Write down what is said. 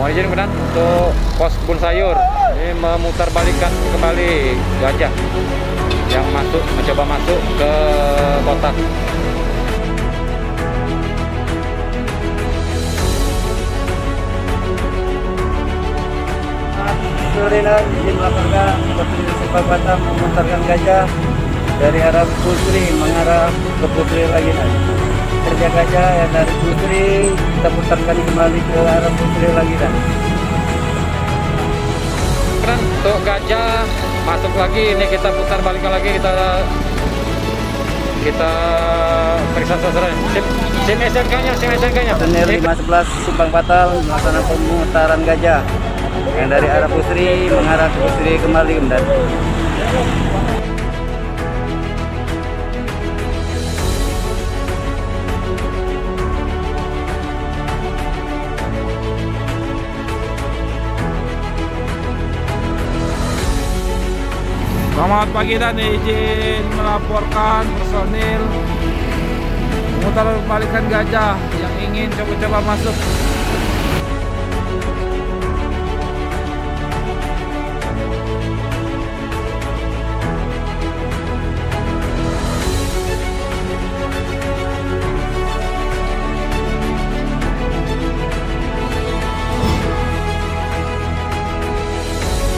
Mohon izin kemudian untuk pos kebun sayur ini memutarbalikkan kembali gajah yang mencoba masuk ke kotak. Sore izin melaporkan Petugas Simpang Batam memutarkan gajah dari arah Pusri mengarah ke Pusri lagi nanti. Kerja gajah yang dari Pusri kita putarkan kembali ke arah Pusri lagi nanti. Kemudian untuk gajah masuk lagi, ini kita putar balikan lagi, kita periksa sasaran. SIM SNK-nya. Personil 511 Simpang Batal melaksanakan pemutaran gajah yang dari arah Pusri mengarah ke Pusri kembali kemudian. Selamat pagi dan izin melaporkan personil memutar balikan gajah yang ingin coba-coba masuk